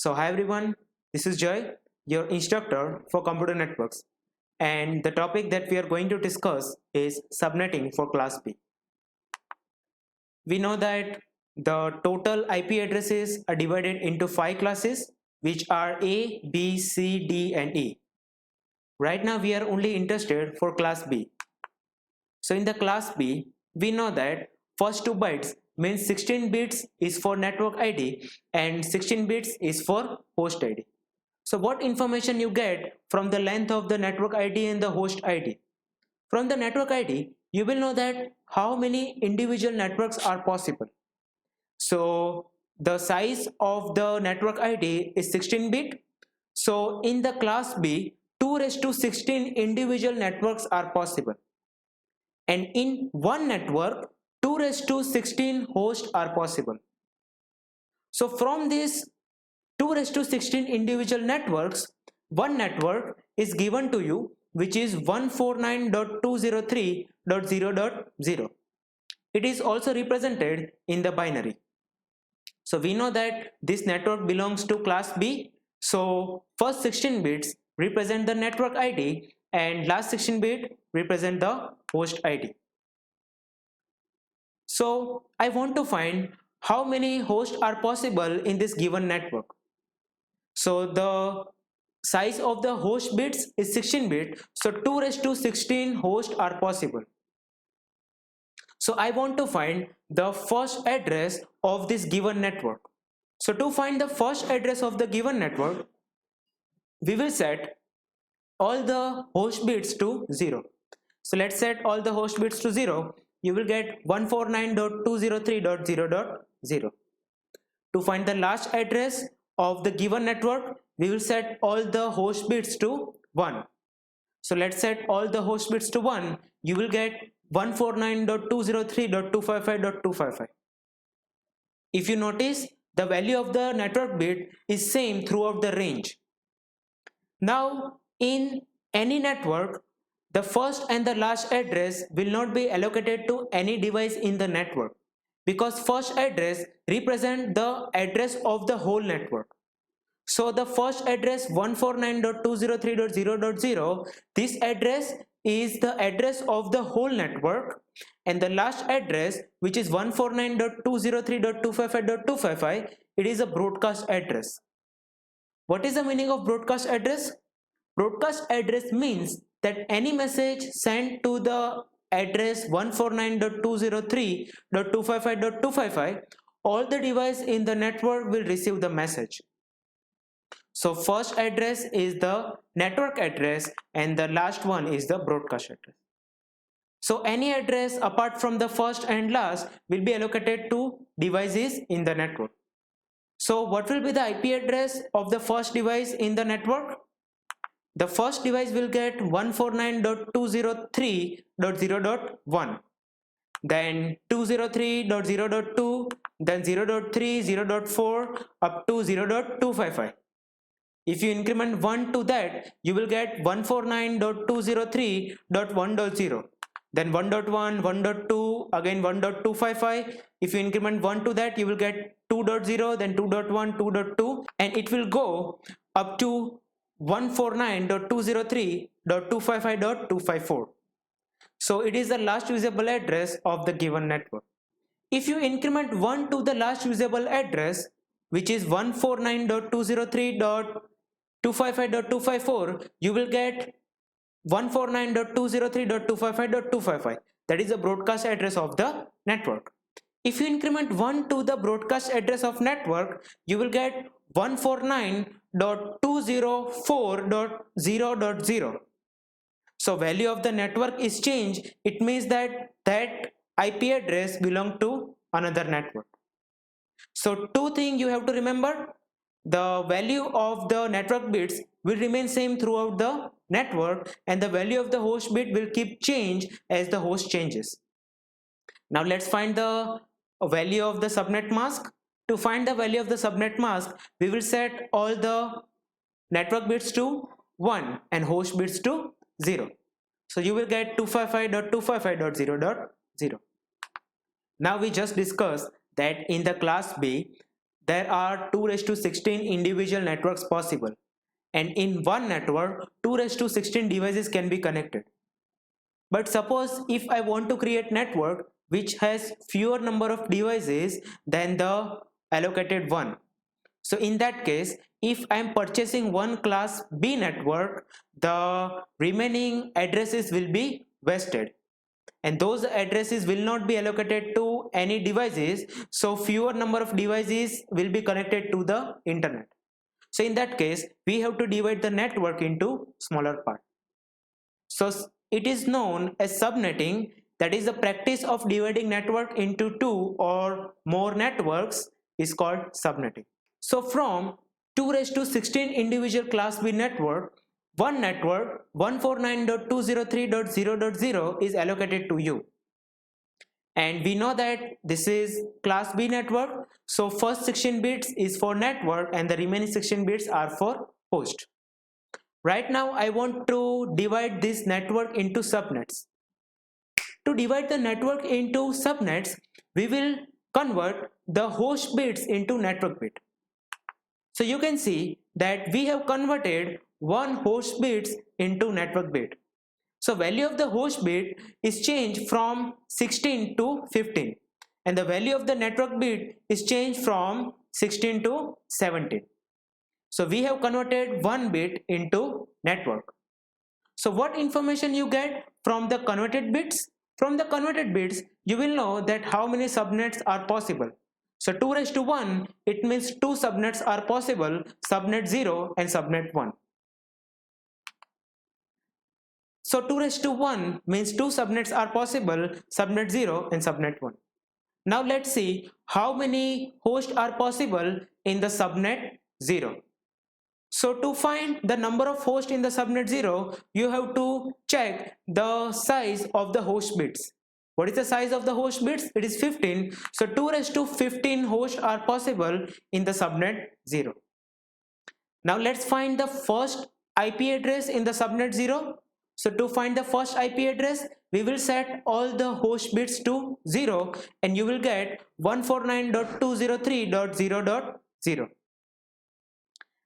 So hi everyone, this is Joy, your instructor for computer networks, and the topic that we are going to discuss is subnetting for class B. We know that the total IP addresses are divided into 5 classes, which are A, B, C, D and E. Right now we are only interested for class B. So in the class B, we know that first 2 bytes means 16 bits is for network ID and 16 bits is for host ID. So what information you get from the length of the network ID and the host ID? From the network ID, you will know that how many individual networks are possible. So the size of the network ID is 16 bit. So in the class B, 2 raised to 16 individual networks are possible. And in one network, 2 raised to 16 hosts are possible. So from this 2 raised to 16 individual networks, one network is given to you, which is 149.203.0.0. It is also represented in the binary. So we know that this network belongs to class B. So first 16 bits represent the network ID and last 16 bit represent the host ID. So I want to find how many hosts are possible in this given network. So the size of the host bits is 16 bit, so 2 raised to 16 hosts are possible. So I want to find the first address of this given network. So to find the first address of the given network, we will set all the host bits to 0. So let's set all the host bits to 0. You will get 149.203.0.0. To find the last address of the given network, we will set all the host bits to 1. So let's set all the host bits to 1. You will get 149.203.255.255. If you notice, the value of the network bit is same throughout the range. Now, in any network, the first and the last address will not be allocated to any device in the network, because first address represents the address of the whole network. So the first address 149.203.0.0, this address is the address of the whole network, and the last address, which is 149.203.255.255, it is a broadcast address. What is the meaning of broadcast address? Broadcast address means that any message sent to the address 149.203.255.255, all the devices in the network will receive the message. So first address is the network address and the last one is the broadcast address. So any address apart from the first and last will be allocated to devices in the network. So what will be the IP address of the first device in the network? The first device will get 149.203.0.1, then 203.0.2, then 0.3, 0.4 up to 0.255. If you increment 1 to that, you will get 149.203.1.0, then 1.1, 1.2, again 1.255. If you increment 1 to that, you will get 2.0, then 2.1, 2.2, and it will go up to 149.203.255.254. So it is the last usable address of the given network. If you increment 1 to the last usable address, which is 149.203.255.254, you will get 149.203.255.255. That is the broadcast address of the network. If you increment 1 to the broadcast address of network, you will get 149.204.0.0. So value of the network is changed. It means that IP address belongs to another network. So two things you have to remember: the value of the network bits will remain same throughout the network, and the value of the host bit will keep change as the host changes. Now let's find the value of the subnet mask. To find the value of the subnet mask, we will set all the network bits to 1 and host bits to 0. So you will get 255.255.0.0. Now we just discussed that in the class B, there are 2 raised to 16 individual networks possible, and in one network 2 raised to 16 devices can be connected. But suppose if I want to create network which has fewer number of devices than the allocated one. So in that case, if I am purchasing one class B network, the remaining addresses will be wasted, and those addresses will not be allocated to any devices, so fewer number of devices will be connected to the internet. So in that case, we have to divide the network into smaller parts. So it is known as subnetting, that is the practice of dividing network into two or more networks is called subnetting. So from 2 raised to 16 individual class B network, one network 149.203.0.0 is allocated to you. And we know that this is class B network, so first 16 bits is for network and the remaining 16 bits are for host. Right now I want to divide this network into subnets. To divide the network into subnets, we will convert the host bits into network bit. So you can see that we have converted one host bits into network bit. So value of the host bit is changed from 16 to 15, and the value of the network bit is changed from 16 to 17. So we have converted one bit into network. So what information you get from the converted bits? From the converted bits, you will know that how many subnets are possible. So 2 raised to 1, it means 2 subnets are possible, subnet 0 and subnet 1. So 2 raised to 1 means 2 subnets are possible, subnet 0 and subnet 1. Now let's see how many hosts are possible in the subnet 0. So to find the number of hosts in the subnet 0, you have to check the size of the host bits. What is the size of the host bits? It is 15. So 2 raised to 15 hosts are possible in the subnet 0. Now let's find the first IP address in the subnet 0. So to find the first IP address, we will set all the host bits to 0 and you will get 149.203.0.0.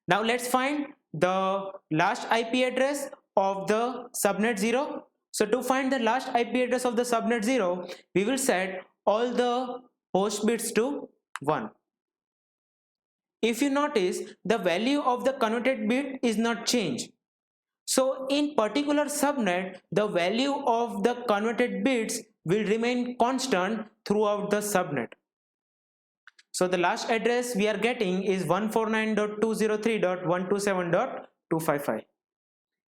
Now let's find the last IP address of the subnet 0. So to find the last IP address of the subnet 0, we will set all the host bits to 1. If you notice, the value of the converted bit is not changed. So in particular subnet, the value of the converted bits will remain constant throughout the subnet. So the last address we are getting is 149.203.127.255.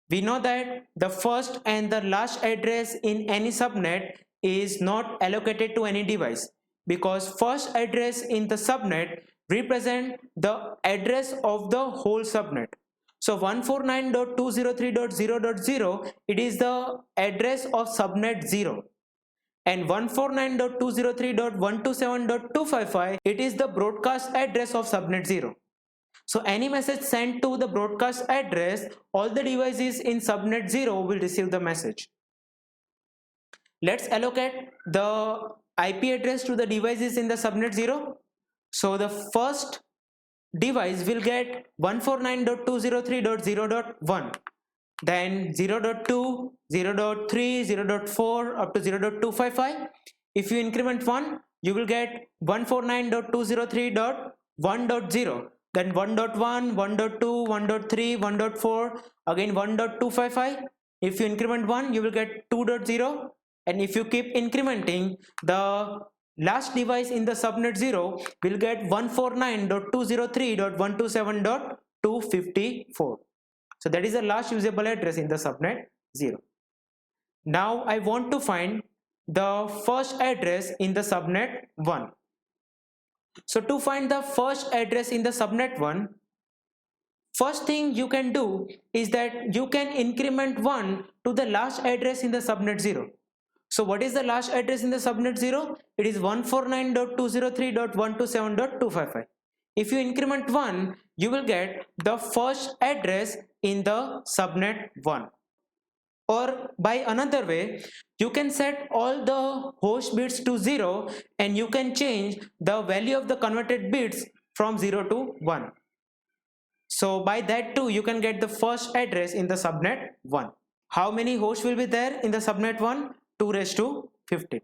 We know that the first and the last address in any subnet is not allocated to any device, because first address in the subnet represent the address of the whole subnet. So 149.203.0.0, it is the address of subnet 0, and 149.203.127.255, it is the broadcast address of subnet 0. So any message sent to the broadcast address, all the devices in subnet 0 will receive the message. Let's allocate the IP address to the devices in the subnet 0. So the first device will get 149.203.0.1, then 0.2, 0.3, 0.4 up to 0.255. If you increment 1, you will get 149.203.1.0, then 1.1, 1.2, 1.3, 1.4, again 1.255. If you increment 1, you will get 2.0, and if you keep incrementing, the last device in the subnet 0 will get 149.203.127.254. So that is the last usable address in the subnet 0. Now I want to find the first address in the subnet 1. So to find the first address in the subnet 1, first thing you can do is that you can increment 1 to the last address in the subnet 0. So what is the last address in the subnet 0? It is 149.203.127.255. If you increment 1, you will get the first address in the subnet 1. Or by another way, you can set all the host bits to 0 and you can change the value of the converted bits from 0 to 1. So by that too, you can get the first address in the subnet 1. How many hosts will be there in the subnet 1? 2 raised to 15.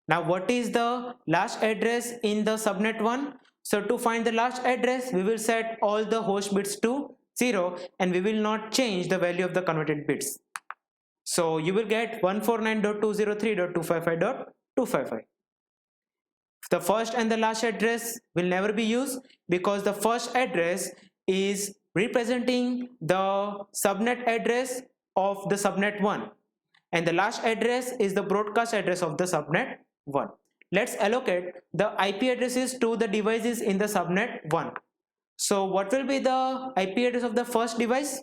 Now what is the last address in the subnet 1? So to find the last address, we will set all the host bits to 0 and we will not change the value of the converted bits. So you will get 149.203.255.255. The first and the last address will never be used because the first address is representing the subnet address of the subnet 1 and the last address is the broadcast address of the subnet 1. Let's allocate the IP addresses to the devices in the subnet 1. So what will be the IP address of the first device?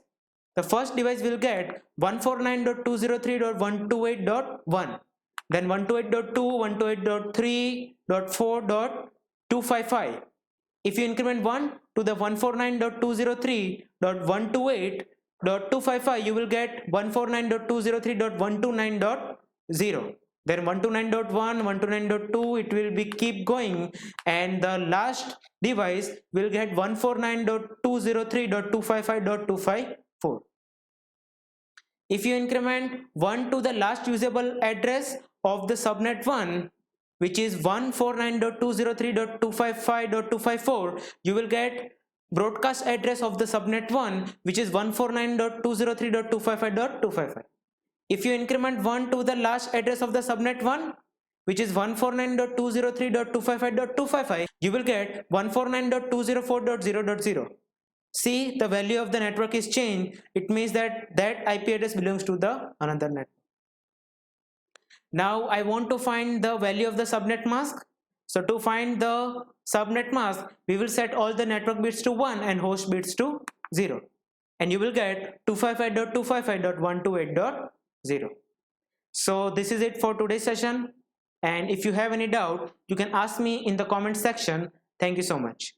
The first device will get 149.203.128.1, then 128.2, 128.3.4.255. If you increment 1 to the 149.203.128.255, you will get 149.203.129.0. Then 129.1, 129.2, it will be keep going, and the last device will get 149.203.255.254. If you increment 1 to the last usable address of the subnet 1, which is 149.203.255.254, you will get broadcast address of the subnet 1, which is 149.203.255.255. If you increment 1 to the last address of the subnet 1, which is 149.203.255.255, you will get 149.204.0.0. See, the value of the network is changed. It means that IP address belongs to the another network. Now I want to find the value of the subnet mask. So to find the subnet mask, we will set all the network bits to 1 and host bits to 0. And you will get 255.255.128.0. So this is it for today's session. And if you have any doubt, you can ask me in the comment section. Thank you so much.